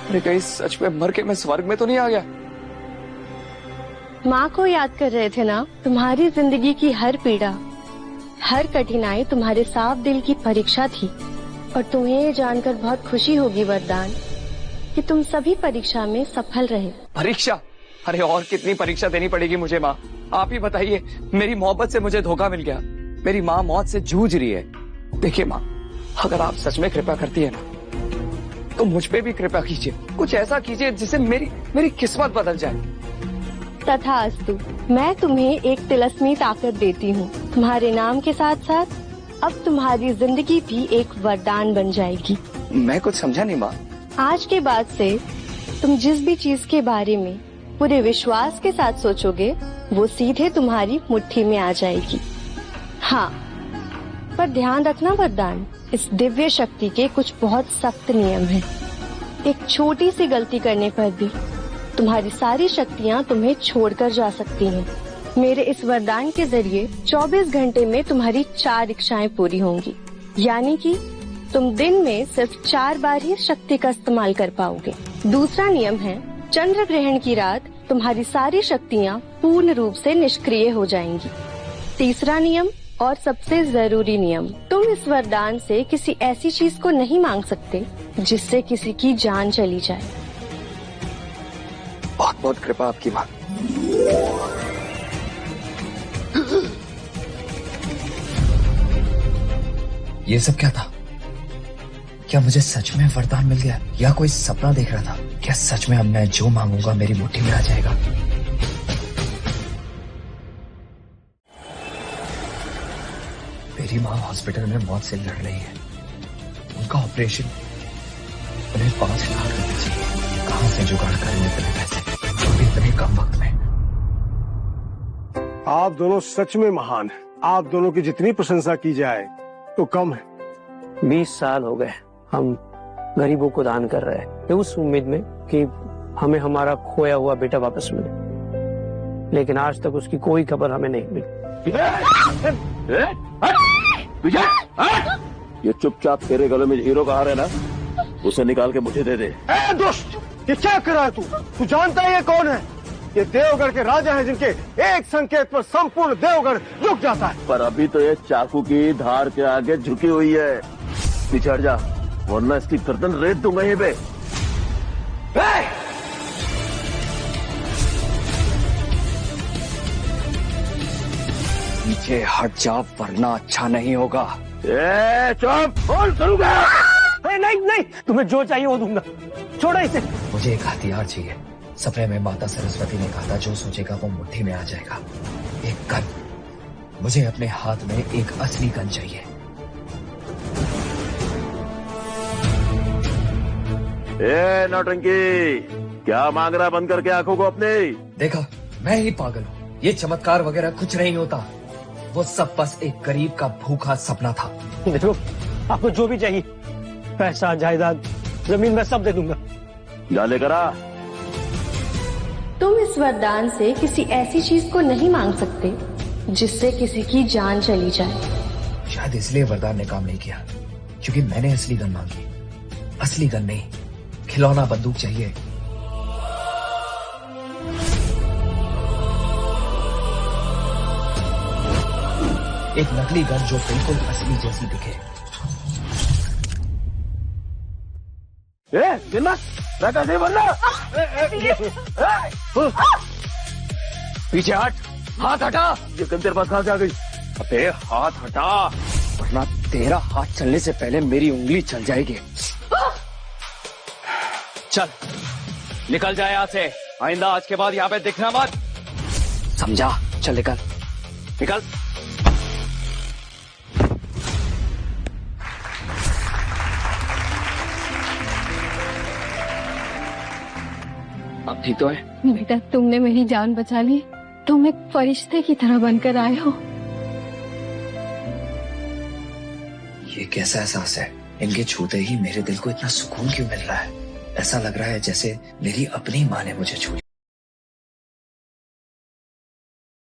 अरे कहीं सच में मर के मैं स्वर्ग में तो नहीं आ गया? माँ को याद कर रहे थे ना। तुम्हारी जिंदगी की हर पीड़ा, हर कठिनाई तुम्हारे साफ दिल की परीक्षा थी। और तुम्हें ये जानकर बहुत खुशी होगी वरदान कि तुम सभी परीक्षा में सफल रहे। परीक्षा? अरे और कितनी परीक्षा देनी पड़ेगी मुझे माँ? आप ही बताइए। मेरी मोहब्बत से मुझे धोखा मिल गया। मेरी माँ मौत से जूझ रही है। देखिए माँ, अगर आप सच में कृपा करती है ना, तो मुझ पे भी कृपा कीजिए। कुछ ऐसा कीजिए जिससे मेरी किस्मत बदल जाए। तथास्तु। मैं तुम्हें एक तिलस्मी ताकत देती हूँ। तुम्हारे नाम के साथ साथ अब तुम्हारी जिंदगी भी एक वरदान बन जाएगी। मैं कुछ समझा नहीं माँ। आज के बाद से तुम जिस भी चीज के बारे में पूरे विश्वास के साथ सोचोगे, वो सीधे तुम्हारी मुट्ठी में आ जाएगी। हाँ, पर ध्यान रखना वरदान, इस दिव्य शक्ति के कुछ बहुत सख्त नियम हैं। एक छोटी सी गलती करने पर भी तुम्हारी सारी शक्तियाँ तुम्हें छोड़कर जा सकती हैं। मेरे इस वरदान के जरिए 24 घंटे में तुम्हारी 4 इच्छाएं पूरी होंगी। यानी कि तुम दिन में सिर्फ 4 बार ही शक्ति का इस्तेमाल कर पाओगे। दूसरा नियम है, चंद्र ग्रहण की रात तुम्हारी सारी शक्तियाँ पूर्ण रूप से निष्क्रिय हो जाएंगी। तीसरा नियम और सबसे जरूरी नियम, तुम इस वरदान से किसी ऐसी चीज को नहीं मांग सकते जिससे किसी की जान चली जाए। बहुत बहुत कृपा आपकी माँ। ये सब क्या था? क्या मुझे सच में वरदान मिल गया या कोई सपना देख रहा था? क्या सच में अब मैं जो मांगूंगा मेरी मुट्ठी में आ जाएगा? मेरी माँ हॉस्पिटल में मौत से लड़ रही है। उनका ऑपरेशन, उन्हें 5 लाख रुपए चाहिए। कहां से जुगाड़ करें इतने पैसे इतने कम वक्त में? आप दोनों सच में महान हैं। आप दोनों की जितनी प्रशंसा की जाए तो कम है। 20 साल हो गए हम गरीबों को दान कर रहे हैं, उस उम्मीद में कि हमें हमारा खोया हुआ बेटा वापस मिले, लेकिन आज तक उसकी कोई खबर हमें नहीं मिली। ये चुपचाप तेरे गले में हीरो का हार है ना, उसे निकाल के मुझे दे दे। दुष्ट, ये क्या कर रहा है तू? तू जानता है ये कौन है? ये देवगढ़ के राजा हैं जिनके एक संकेत पर संपूर्ण देवगढ़ रुक जाता है। पर अभी तो ये चाकू की धार के आगे झुकी हुई है। पीछे हट जा, वरना इसकी गर्दन रेत दूंगा यहीं पे। पीछे हट जा वरना अच्छा नहीं होगा। चुप, बोल करूंगा। नहीं नहीं, तुम्हें जो चाहिए वो दूंगा, छोड़ो इसे। मुझे एक हथियार चाहिए। सपने में माता सरस्वती ने कहा था जो सोचेगा वो मुट्ठी में आ जाएगा। एक गन। मुझे अपने हाथ में एक असली गन चाहिए। नौटंकी, क्या मांग रहा? बंद करके आंखों को अपने। देखा, मैं ही पागल हूँ। ये चमत्कार वगैरह कुछ नहीं होता। वो सब बस एक गरीब का भूखा सपना था। देखो, आपको जो भी चाहिए, पैसा, जायदाद, जमीन, मैं सब दे दूंगा। जा लेकर आ। तुम इस वरदान से किसी ऐसी चीज को नहीं मांग सकते जिससे किसी की जान चली जाए। शायद इसलिए वरदान ने काम नहीं किया, क्योंकि मैंने असली गन मांगी। असली गन नहीं, खिलौना बंदूक चाहिए। एक नकली गन जो बिल्कुल असली जैसी दिखे। पीछे हट, हाथ हटा। ये गन तेरे पास कहां से आ गई? अबे हाथ हटा, वरना तेरा हाथ चलने से पहले मेरी उंगली चल जाएगी। चल निकल जाए यहाँ से। आइंदा आज के बाद यहाँ पे दिखना मत, समझा? चल निकल निकल। अब ठीक तो है? बेटा, तुमने मेरी जान बचा ली। तुम एक फरिश्ते की तरह बनकर आए हो। ये कैसा एहसास है? इनके छूते ही मेरे दिल को इतना सुकून क्यों मिल रहा है? ऐसा लग रहा है जैसे मेरी अपनी माँ ने मुझे छू लिया।